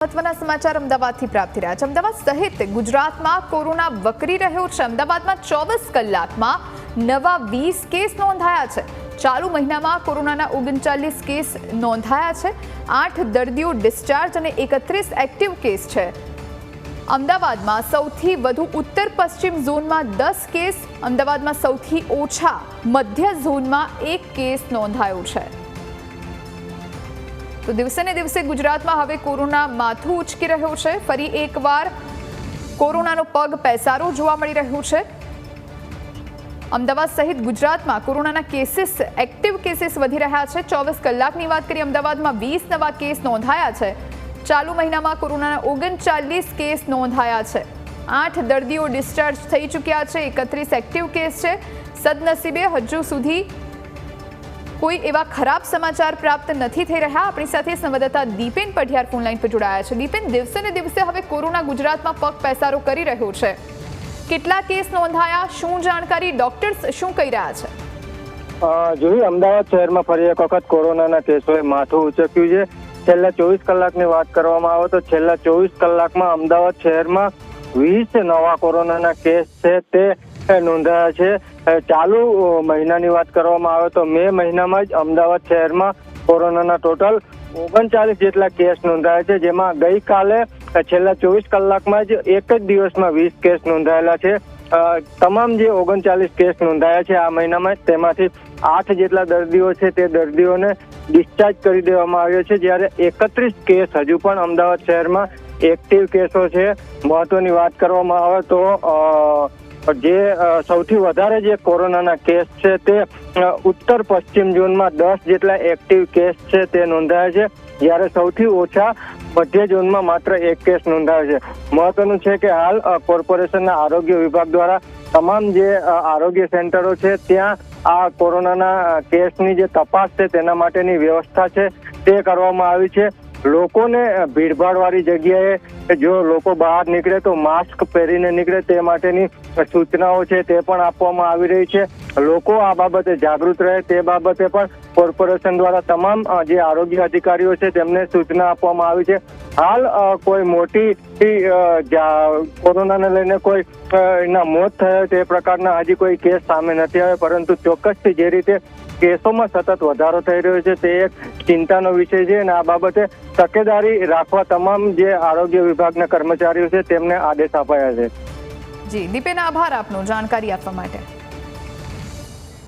મહત્વના સમાચાર અમદાવાદથી પ્રાપ્ત થઈ રહ્યા છે। અમદાવાદ સહિત ગુજરાતમાં કોરોના વકરી રહ્યો છે। અમદાવાદમાં 24 કલાકમાં નવા 20 કેસ નોંધાયા છે। ચાલુ મહિનામાં કોરોનાના 39 કેસ નોંધાયા છે। 8 દર્દીઓ ડિસ્ચાર્જ અને 31 એક્ટિવ કેસ છે। અમદાવાદમાં સૌથી વધુ ઉત્તર પશ્ચિમ ઝોનમાં 10 કેસ, અમદાવાદમાં સૌથી ઓછા મધ્ય ઝોનમાં 1 કેસ નોંધાયો છે। તો દિવસે ને દિવસે ગુજરાતમાં હવે કોરોના માથું ઉચકી રહ્યો છે। ફરી એકવાર કોરોનાનો પગ પેસારો જોવા મળી રહ્યો છે। અમદાવાદ સહિત ગુજરાતમાં કોરોનાના કેસીસ, એક્ટિવ કેસીસ વધી રહ્યા છે। 24 કલાકની વાત કરીએ, અમદાવાદમાં 20 નવા કેસ નોંધાયા છે। ચાલુ મહિનામાં કોરોનાના 39 કેસ નોંધાયા છે। 8 દર્દીઓ ડિસ્ચાર્જ થઈ ચૂક્યા છે। 31 એક્ટિવ કેસ છે। સદનસીબે હજુ સુધી કોઈ એવા ખરાબ સમાચાર પ્રાપ્ત નથી થઈ રહ્યા। આપણી સાથે સંવાદદાતા દીપેન પઢિયાર ફોનલાઈન પર જોડાયા છે। દીપેન, દિવસે ને દિવસે હવે કોરોના ગુજરાતમાં પગ પેસારો કરી રહ્યો છે। કેટલા કેસ નોંધાયા, શું જાણકારી, ડોક્ટર્સ શું કહી રહ્યા છે? જોઈ, અમદાવાદ શહેરમાં ફરી એક વખત કોરોનાના કેસોએ માથું ઉચક્યું છે। છેલ્લા 24 કલાકની વાત કરવામાં આવે તો છેલ્લા 24 કલાકમાં અમદાવાદ શહેરમાં 20 નવા કોરોનાના કેસ છે તે નોંધાયા છે। ચાલુ મહિનાની વાત કરવામાં આવે તો મે મહિનામાં જ અમદાવાદ શહેરમાં કોરોનાના ટોટલ 39 જેટલા કેસ નોંધાયા છે, જેમાં ગઈકાલે છેલ્લા 24 કલાકમાં જ એક જ દિવસમાં 20 કેસ નોંધાયેલા છે। તમામ જે 39 કેસ નોંધાયા છે આ મહિનામાં, તેમાંથી 8 જેટલા દર્દીઓ છે તે દર્દીઓને ડિસ્ચાર્જ કરી દેવામાં આવ્યો છે, જ્યારે 31 કેસ હજુ પણ અમદાવાદ શહેરમાં એક્ટિવ કેસો છે। મહત્વની વાત કરવામાં આવે તો જે સૌથી વધારે જે કોરોનાના કેસ છે તે ઉત્તર પશ્ચિમ ઝોનમાં 10 જેટલા એક્ટિવ કેસ છે તે નોંધાયા છે, જ્યારે સૌથી ઓછા મધ્ય ઝોનમાં માત્ર 1 કેસ નોંધાયો છે। મહત્વનું છે કે હાલ કોર્પોરેશનના આરોગ્ય વિભાગ દ્વારા તમામ જે આરોગ્ય સેન્ટરો છે ત્યાં આ કોરોનાના કેસની જે તપાસ છે તેના માટેની વ્યવસ્થા છે તે કરવામાં આવી છે। લોકોને ભીડભાડવાળી જગ્યાએ જો લોકો બહાર નીકળે તો માસ્ક પહેરીને નીકળે તે માટેની સૂચનાઓ છે તે પણ આપવામાં આવી રહી છે। લોકો આ બાબતે જાગૃત રહે તે બાબતે પણ કોર્પોરેશન દ્વારા તમામ જે આરોગ્ય અધિકારીઓ છે તેમને સૂચના આપવામાં આવી છે। હાલ કોઈ મોટી કોરોનાને લઈને કોઈ એના મોત થયા તે પ્રકારના હજી કોઈ કેસ સામે નથી આવ્યા, પરંતુ ચોક્કસથી જે રીતે કેસોમાં સતત વધારો થઈ રહ્યો છે તે એક ચિંતાનો વિષય છે અને આ બાબતે તકેદારી રાખવા તમામ જે આરોગ્ય વિભાગના કર્મચારીઓ છે તેમને આદેશ અપાયા છે। જી દીપેન, આભાર આપનો જાણકારી આપવા માટે।